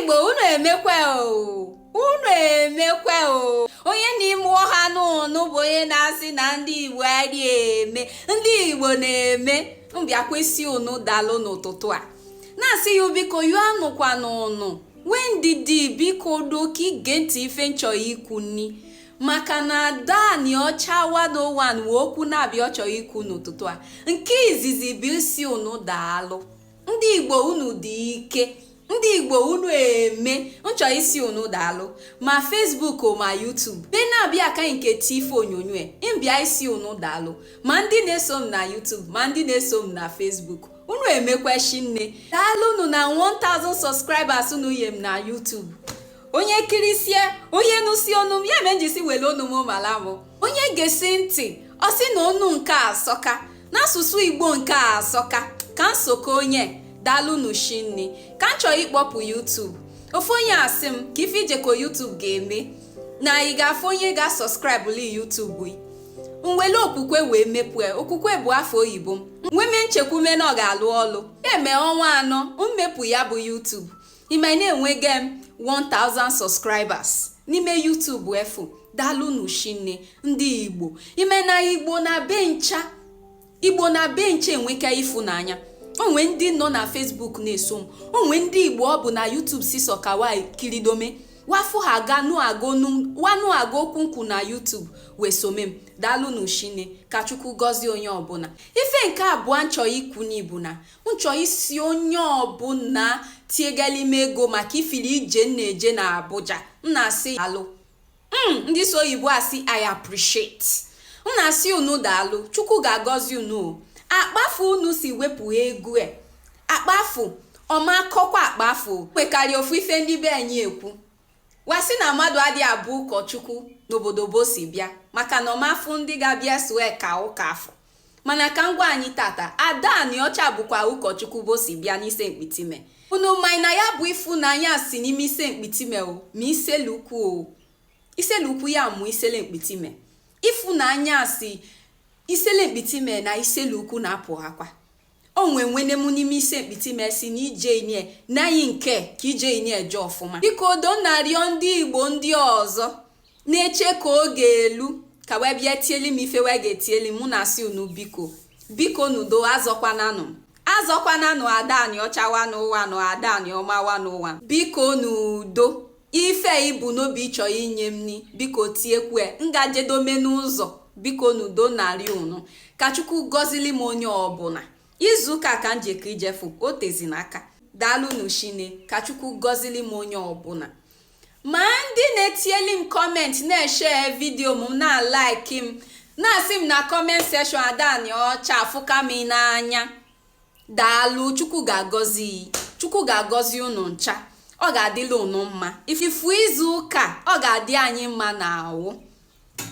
Igbo unu emekwe o, onye n'ime ọha n'ụnụ bụ onye na-asị na ndị Igbo adịghị eme, ndị Igbo na-eme. Mbịakwesị unu dalụ n'ụtụtụ a na-asị ya biko yu anụkwa n'ụnụ wee ndidi biko doka ige ntị ife nchọ ikwu nni maka na Dani Ọcha 101 wee okwu na-abịa ọ chọrọ ikwu n'ụtụtụ a. Nke izizi bụ isi unu daalụ, ndị Igbo unu dị ike, ndị Igbo unu eme. Nchọ isi unu daalụ ma Facebook o ma YouTube be na-abịa ka nke tife onyonyo mbịa isi unu daalụ ma ndị na-eso m na YouTube ma ndị na-eso m na Facebook. Unu emekweshi nne daalụ unu na 1000 subscribers unu nye m na YouTube. Onye kirisie onye nụsi ọnụ m ya eme njisi wele ọnụ m mala m, onye gesi ntị ọ sị na ọnụ nke asọka n'asụsụ Igbo nke asọka ka nsoko onye daalụ n'ushinne ka m chọrọ ịkpọpụ YouTube. Ofu onye asị m ka ife ijekọ YouTube ga-eme na ị ga-afụ onye ga-subscribe li YouTube nwele okwukwe wee mepue. Okwukwe bụ afọ oyibo m nweme nchekwume na ọ ga-alụ ọlụ eme ọnwa 4 mmepụ ya bụ YouTube. Ime na-enwege m 1000 subscribers n'ime YouTube efu daalụ n'ushinne ndị Igbo. Ime na Igbo na be ncha enweka ịfụnanya. Onwe ndị nọ na Facebook na-eso m, onwe ndị Igbo ọ bụ na YouTube si sọkawa kiridome wafu ha wanu agụ okwu nkwu na YouTube wee some m. Daalụ n'ushinne ka Chukwu gọzie onye ọbụla. Ife nke abụọ nchọ ikwu n'ibu na nchọ isi onye ọbụla tiegalime ego maka ifili ije na-eje na Abuja. Na-asị daalụ. Ndị so Igbo asị I appreciate. Na-asị unu daalụ, Chukwu ga-agọzi unu. Akpafu unu si wepụ ego akpafu ọmakọkwa akpafu kwekarị ofu ife ndị be anyị ekwu wasị na mmadụ adị abụ ụkọchukwu n'obodo bosi bịa maka na ọmafụ ndị ga-abịa soe ka ụka afọ. Mana ka ngwa anyị tata Dani Ọcha bụkwa ụkọchukwu bosi bịa n'ise mkpitime. Unu mai na ya bụ ịfụnanya si n'ime ise mkpitime o ma iselukwu ya mụ isele mkpitime. Ịfụnanya si isele mkpitime na iselukwu na-apụ akwa. Onwe nwene m n'ime ise mkpitime si na ije inye na anyị nke ka ije inye eje ọfụma. Biko odo narịọ ndị Igbo ndị ọzọ na-eche ka oge elu ka wee bịa tieli m ife wee ga-etieli mụ na si unu biko nudo azọkwananụ Dani Ọcha 101 Dani Ọma 101 biko nudo ife ibu n'obi ịchọ inye m ni biko tiekwe ngajedome n'ụzọ biko nudo narị unu ka Chukwu gọzili m onye ọbụla. Izuụka ka njekọ ijefu o tezi n'aka. Daalụ n'ushinne ka Chukwu gọzili m onye ọbụla. Ma ndị na-etieli m kọment na-eshare vidio m na-like m na-asị m na kọment section Dani Ọcha afụka m n'anya. Daalụ, Chukwu ga-agọzi unu ncha. Ọ ga-adịla unu mma. Ifu izuụka ọ ga-adị anyị mma n'ahụ.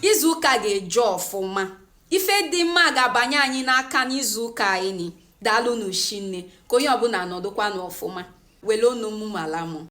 Izuụka ga-eje ọfụma. Ife dị mma ga-abanye anyị n'aka n'izuụka anyị. Daalụ n'ushinne ka onye ọbụla nọdụkwa n'ọfụma. Wele onu m mala m.